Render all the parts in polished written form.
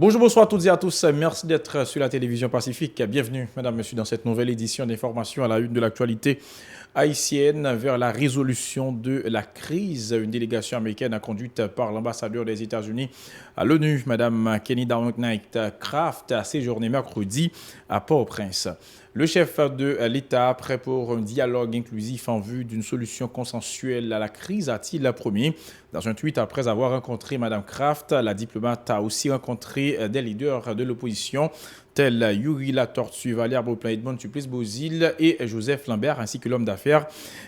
Bonjour, bonsoir à toutes et à tous. Merci d'être sur la télévision Pacifique. Bienvenue, mesdames, messieurs, dans cette nouvelle édition d'information à la une de l'actualité haïtienne vers la résolution de la crise. Une délégation américaine conduite par l'ambassadeur des États-Unis à l'ONU, madame Kenny Darnay-Craft, a séjourné mercredi à Port-au-Prince. Le chef de l'État, prêt pour un dialogue inclusif en vue d'une solution consensuelle à la crise, a-t-il promis. Dans un tweet, après avoir rencontré Mme Craft, la diplomate a aussi rencontré des leaders de l'opposition, tels Yuri Latortue, Valère Beauplan, Edmond Supplice-Bozil et Joseph Lambert, ainsi que l'homme d'affaires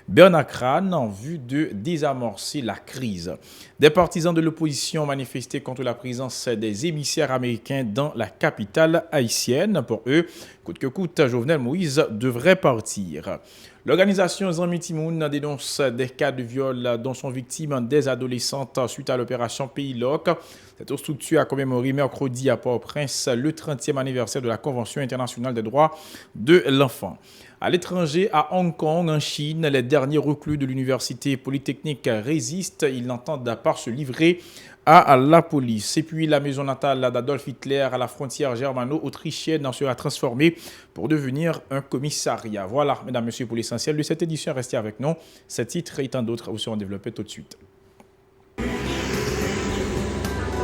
Bernard Crane, en vue de désamorcer la crise. Des partisans de l'opposition ont manifesté contre la présence des émissaires américains dans la capitale haïtienne. Pour eux, coûte que coûte, Jovenel Moïse devrait partir. L'organisation Zanmi Timoun dénonce des cas de viol dont sont victimes des adolescentes suite à l'opération Pays Loc. Cette structure a commémoré mercredi à Port-au-Prince le 30e anniversaire de la Convention internationale des droits de l'enfant. À l'étranger, à Hong Kong, en Chine, les derniers reclus de l'université polytechnique résistent. Ils n'entendent pas se livrer à la police. Et puis, la maison natale d'Adolf Hitler à la frontière germano-autrichienne sera transformée pour devenir un commissariat. Voilà, mesdames, messieurs, pour l'essentiel de cette édition. Restez avec nous. Ces titres et tant d'autres vous seront développés tout de suite.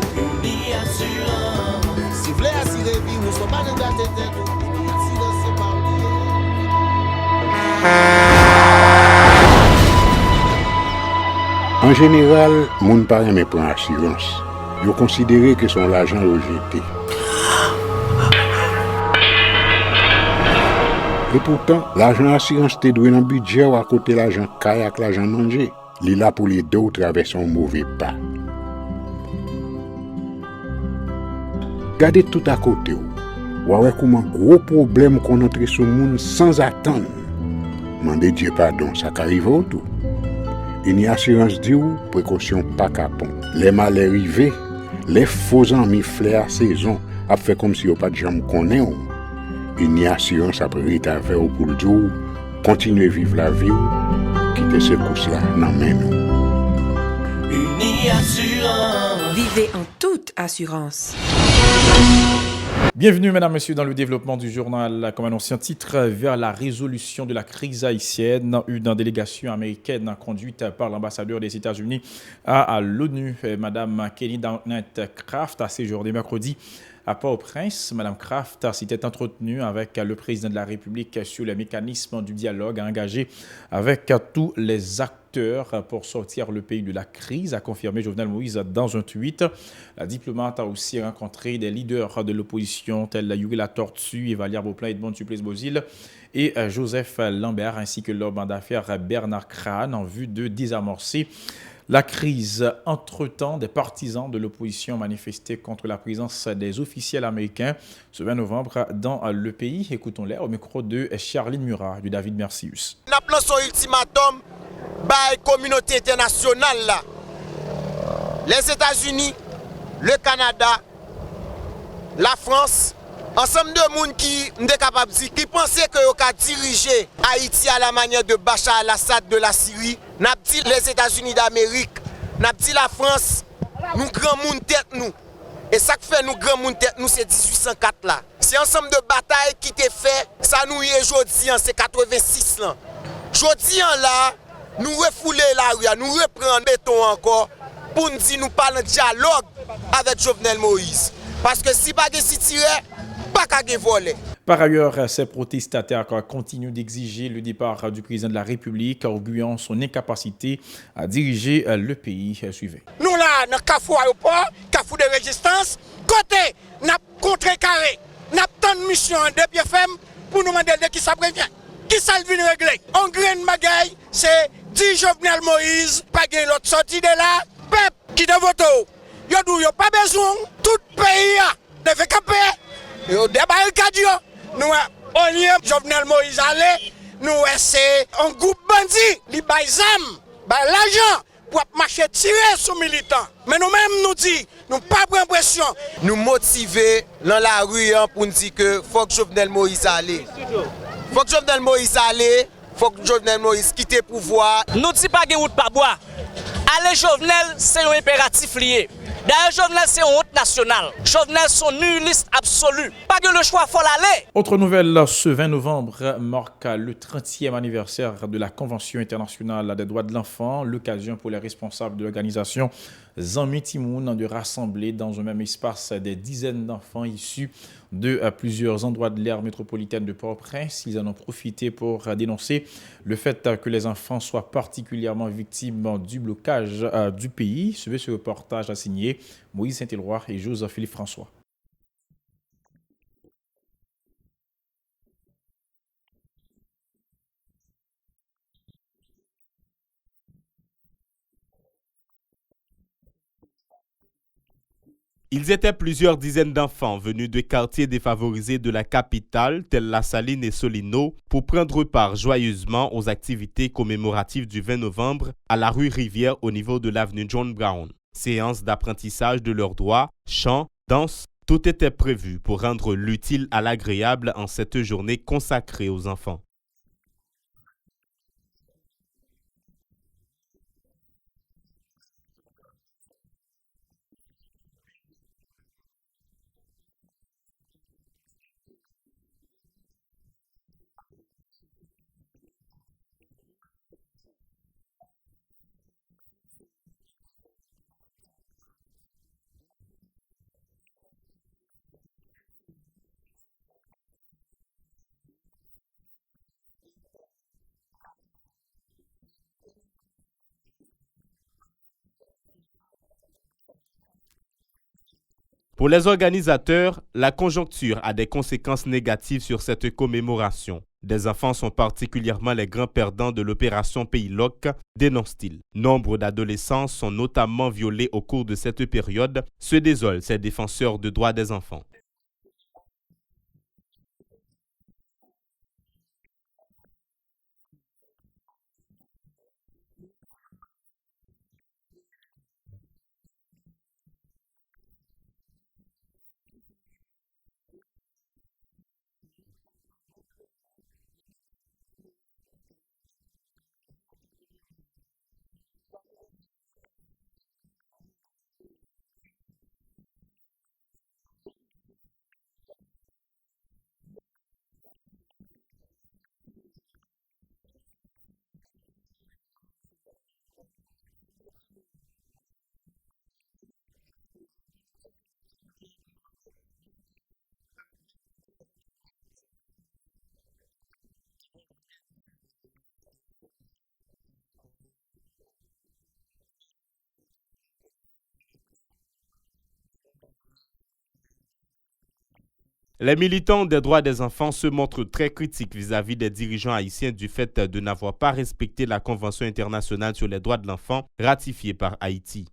Si vous voulez assurer vie, nous ne sommes pas de la tête. En général, moun pa reme pran assurance. Yo considéré que son l'argent rejeté. Et pourtant, l'argent assurance te doué dans budget ou à côté l'argent caille avec l'argent mangé. Li là pour les deux ou traverser un mauvais pas. Gardez tout à côté ou. Ouais comment gros problème qu'on entre sur moun sans attendre. Mandez Dieu pardon, ça qu'arrive au tout. Une assurance dit ou précaution pas capon. Les malheurs arrivés, les faux amis flair saison a fait comme si on pas de jambe connaît ou. Une assurance après rita vers ou pour le jour, continuer vivre la vie ou quitter ce course là nan men ou. Une assurance. Vivez en toute assurance. Bienvenue, mesdames, messieurs, dans le développement du journal. Comme annoncé en titre, vers la résolution de la crise haïtienne, une délégation américaine conduite par l'ambassadeur des États-Unis à l'ONU, Mme Kenny Darnay-Craft, a séjourné mercredi à Port-au-Prince. Mme Craft s'était entretenue avec le président de la République sur les mécanismes du dialogue engagé avec tous les acteurs pour sortir le pays de la crise, a confirmé Jovenel Moïse dans un tweet. La diplomate a aussi rencontré des leaders de l'opposition tels Yuri Latortue, Valère Beauplan, Edmond Supplice-Bozil et Joseph Lambert, ainsi que l'homme d'affaires Bernard Crane, en vue de désamorcer la crise. Entre-temps, des partisans de l'opposition ont manifesté contre la présence des officiels américains ce 20 novembre dans le pays. Écoutons-les au micro de Charline Murat, de David Mercius. On a plan son ultimatum par la communauté internationale là. Les États-Unis, le Canada, la France, ensemble de monde qui n'est capable de dire, qui pensaient que vous diriger Haïti à la manière de Bachar al-Assad de la Syrie, n'a dit les États-Unis d'Amérique, n'a dit la France, nous grand monde tête nous. Et ça qui fait nous grand monde tête nous, c'est 1804 là. C'est ensemble de batailles qui t'est fait, ça nous y est aujourd'hui, c'est 86 là. Aujourd'hui là, nous refouler la rue, nous reprendre béton encore pour nous dire nous parlons de dialogue avec Jovenel Moïse. Parce que si pas de si tirer, pas qu'à voler. Par ailleurs, ces protestataires continuent d'exiger le départ du président de la République, arguant son incapacité à diriger le pays. Suivez. Nous là, dans le Carrefour aéroport, Carrefour de résistance, côté, nous avons contrecarré, nous avons tant de missions de pied ferme pour nous demander de qui ça prévient. Qui ça vient régler? En grain de magaille, c'est 10 Jovenel Moïse, pas de l'autre sortie de là, peuple qui de voto. Yo n'avez pas besoin, tout pays a devait camper. Yo débarricade yo. Nous on y est Jovenel Moïse allé, nous c'est un groupe bandit, li bay zam, bay l'argent pour marcher tirer sur militants. Mais nous-mêmes nous dit, nous pas prendre pression. Nous motiver dans la rue pour nous dire que faut que Jovenel Moïse allé. Faut que Jovenel Moïse allé, faut que Jovenel Moïse quitte le pouvoir. Nous dit pas de route pas bois. Aller Jovenel, c'est un impératif lié. D'ailleurs, Jovenel, c'est une honte nationale. Jovenel, son nulliste absolu. Pas que le choix, faut l'aller. Autre nouvelle, ce 20 novembre marque le 30e anniversaire de la Convention internationale des droits de l'enfant, l'occasion pour les responsables de l'organisation Zami Timoun de rassembler dans un même espace des dizaines d'enfants issus de plusieurs endroits de l'aire métropolitaine de Port-au-Prince. Ils en ont profité pour dénoncer le fait que les enfants soient particulièrement victimes du blocage du pays. Suivez ce reportage a signé Moïse Saint-Éloi et Joseph-Philippe François. Ils étaient plusieurs dizaines d'enfants venus de quartiers défavorisés de la capitale, tels La Saline et Solino, pour prendre part joyeusement aux activités commémoratives du 20 novembre à la rue Rivière au niveau de l'avenue John Brown. Séance d'apprentissage de leurs droits, chants, danse, tout était prévu pour rendre l'utile à l'agréable en cette journée consacrée aux enfants. Pour les organisateurs, la conjoncture a des conséquences négatives sur cette commémoration. Des enfants sont particulièrement les grands perdants de l'opération Pays Loc, dénonce-t-il. Nombre d'adolescents sont notamment violés au cours de cette période, se désolent ces défenseurs de droits des enfants. Les militants des droits des enfants se montrent très critiques vis-à-vis des dirigeants haïtiens du fait de n'avoir pas respecté la Convention internationale sur les droits de l'enfant ratifiée par Haïti.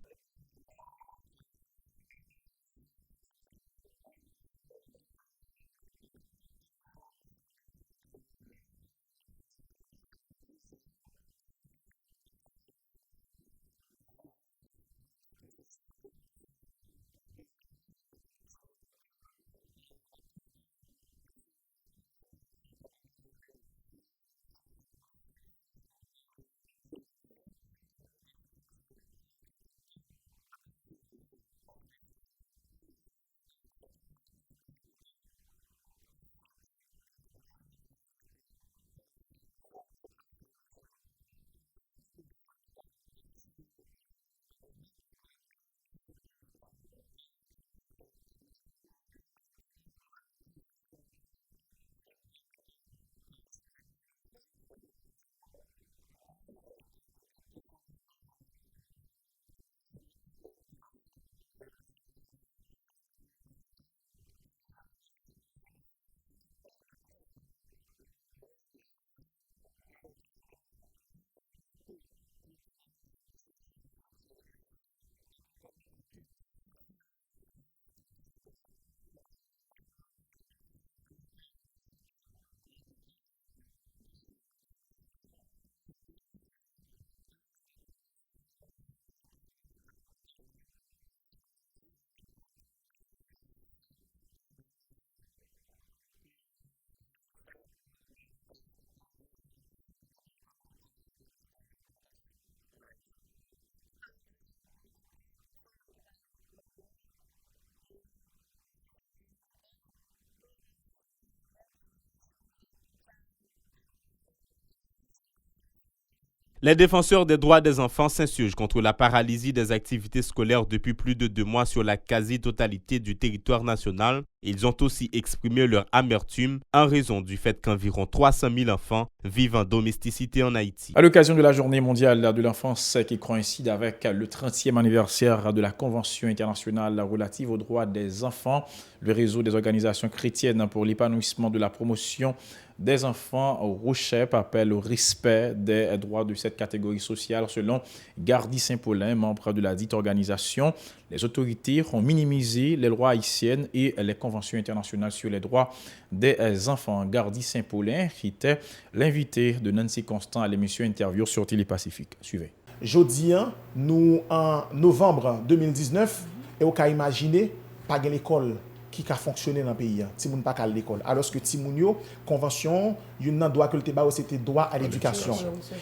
Les défenseurs des droits des enfants s'insurgent contre la paralysie des activités scolaires depuis plus de 2 mois sur la quasi-totalité du territoire national. Ils ont aussi exprimé leur amertume en raison du fait qu'environ 300 000 enfants vivent en domesticité en Haïti. À l'occasion de la Journée mondiale de l'enfance qui coïncide avec le 30e anniversaire de la Convention internationale relative aux droits des enfants, le réseau des organisations chrétiennes pour l'épanouissement de la promotion des enfants au Rochep appelle au respect des droits de cette catégorie sociale. Selon Gardy Saint-Paulin, membre de la dite organisation, les autorités ont minimisé les lois haïtiennes et les conventions internationales sur les droits des enfants. Gardy Saint-Paulin, qui était l'invité de Nancy Constant à l'émission Interview sur Télé-Pacifique. Suivez. Jodi, nous, en novembre 2019, et on a imaginé pas de l'école qui a fonctionné dans le pays. Timoun pas à l'école. Alors que Timoun convention, il y a un droit que le débat c'était droit à l'éducation.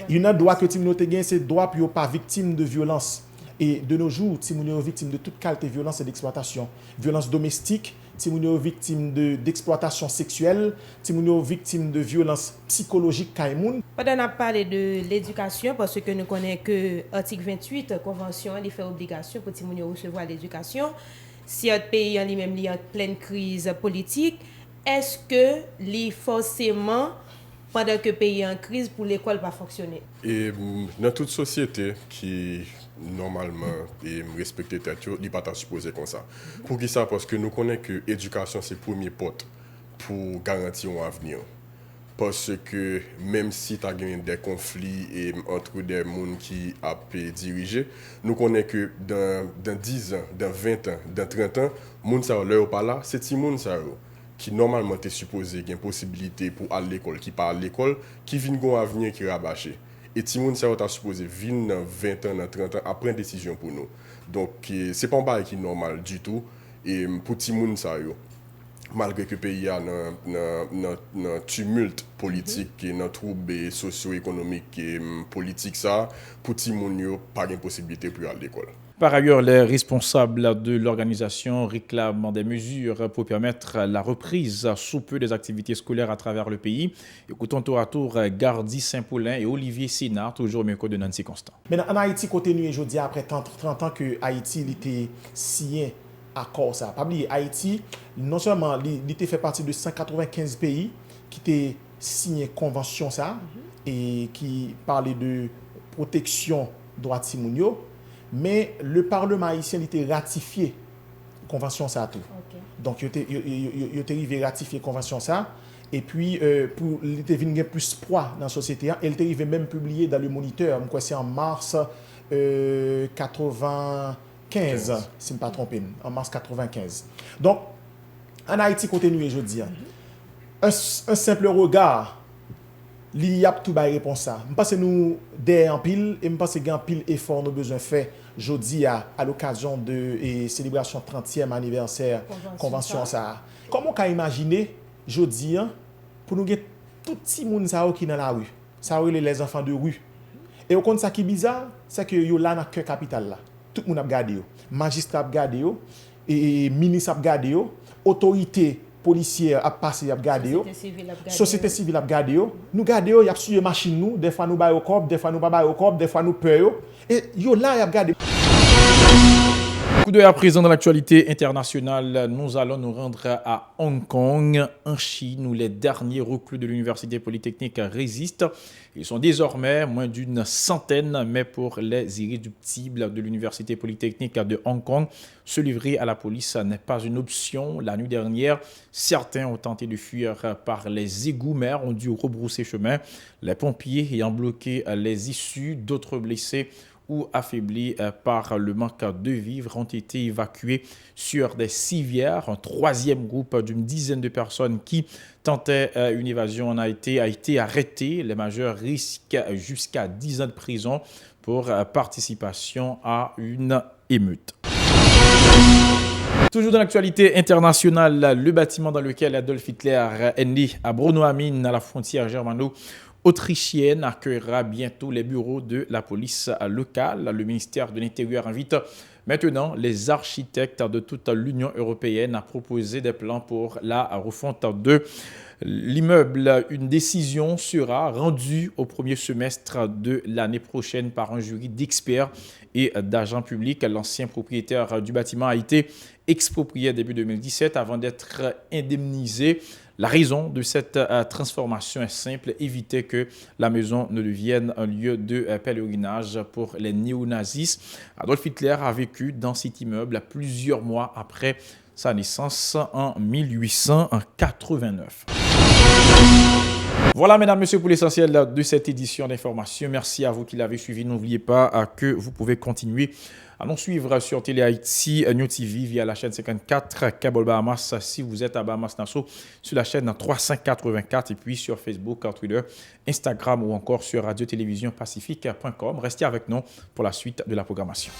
Il y a un droit que Timoun te gagne, c'est droit pour pas victime de violence. Et de nos jours, Timoun est victime de toute qualité de violence et d'exploitation. Violence domestique, Timoun est victime d'exploitation sexuelle, Timoun est victime de violence psychologique. Pendant qu'on a parlé de l'éducation, parce que nous connaissons que l'article 28 convention, il fait obligation pour Timoun recevoir l'éducation. Si notre pays en lui-même est en pleine crise politique, est-ce que forcément, pendant que le pays est en crise, pour l'école va fonctionner? Et dans toute société qui, normalement, respecte tête, il n'est pas supposé comme ça. Pour qui ça? Parce que nous connaissons que l'éducation, c'est le premier porte pour garantir un avenir. Parce que même si tu as des conflits entre des gens qui ont dirigé, nous connaissons que dans 10 ans, dans 20 ans, dans 30 ans, les gens qui sont pas là, c'est ces gens qui normalement sont supposés avoir une possibilité pour aller à l'école, qui partent à l'école, qui viennent avoir un avenir qui est rabâché. Et ces gens sont supposés venir dans 20 ans, dans 30 ans, à prendre des décisions pour nous. Donc, ce n'est pas un bail qui est normal du tout. Et pour ces gens, malgré que le pays a un tumulte politique, un trouble socio-économique et politique, pour les gens, il n'y a pas de possibilité pour aller à l'école. Par ailleurs, les responsables de l'organisation réclament des mesures pour permettre la reprise sous peu des activités scolaires à travers le pays. Écoutons tour à tour Gardy Saint-Paulin et Olivier Sénard, toujours au micro de Nancy Constant. Maintenant, en Haïti, côté nu, je dis après 30 ans que Haïti était signé accord ça. Pas oublier, Haïti, non seulement il était fait partie de 195 pays qui étaient signé convention ça et qui parlait de protection droits de Timounio, mais le Parlement haïtien était ratifié convention ça tout. Okay. Donc il était arrivé ratifier convention ça et puis pour il était venu plus poids dans la société, il était arrivé même publié dans le Moniteur, c'est en mars 95, si je ne me pas trompé, en mars 95. Donc, en Haïti, continue, je dis, un simple regard, il y a tout bas réponse ça. Je pense que nous, des en pile, et je pense que nous avons pile effort, nous besoin fait, je dis, à l'occasion de la célébration 30e anniversaire, convention ça. Comment on peut imaginer, je dis, pour nous get tout petit monde qui est dans la rue, ça les enfants de rue. Et au compte ça qui est bizarre, c'est que yo là dans cœur capital là. Tout le monde a regardé, magistrat a regardé, et ministre a regardé, autorité policière a passé a regardé, société civile a regardé. Nous regardons, il y a sur machine nous, des fois nous bail au corps, des fois nous pas bail au corps, des fois nous peur et yo là il a regardé. Coup d'œil à présent dans l'actualité internationale, nous allons nous rendre à Hong Kong, en Chine, où les derniers reclus de l'université polytechnique résistent. Ils sont désormais moins d'une centaine, mais pour les irréductibles de l'université polytechnique de Hong Kong, se livrer à la police n'est pas une option. La nuit dernière, certains ont tenté de fuir par les égouts, mais ont dû rebrousser chemin. Les pompiers ayant bloqué les issues, d'autres blessés ou affaiblis par le manque de vivres ont été évacués sur des civières. Un troisième groupe d'une dizaine de personnes qui tentaient une évasion a été arrêté. Les majeurs risquent jusqu'à 10 ans de prison pour participation à une émeute. Toujours dans l'actualité internationale, le bâtiment dans lequel Adolf Hitler est né à Braunau-Main, à la frontière germano-autrichienne, accueillera bientôt les bureaux de la police locale. Le ministère de l'Intérieur invite Maintenant, les architectes de toute l'Union européenne ont proposé des plans pour la refonte de l'immeuble. Une décision sera rendue au premier semestre de l'année prochaine par un jury d'experts et d'agents publics. L'ancien propriétaire du bâtiment a été exproprié début 2017 avant d'être indemnisé. La raison de cette transformation est simple, éviter que la maison ne devienne un lieu de pèlerinage pour les néo-nazis. Adolf Hitler a vécu dans cet immeuble plusieurs mois après sa naissance en 1889. Voilà, mesdames, messieurs, pour l'essentiel de cette édition d'information. Merci à vous qui l'avez suivi. N'oubliez pas que vous pouvez continuer à nous suivre sur Télé Haïti, New TV via la chaîne 54, Câble Bahamas, si vous êtes à Bahamas Nassau, sur la chaîne 384 et puis sur Facebook, Twitter, Instagram ou encore sur radio-télévision pacifique.com. Restez avec nous pour la suite de la programmation.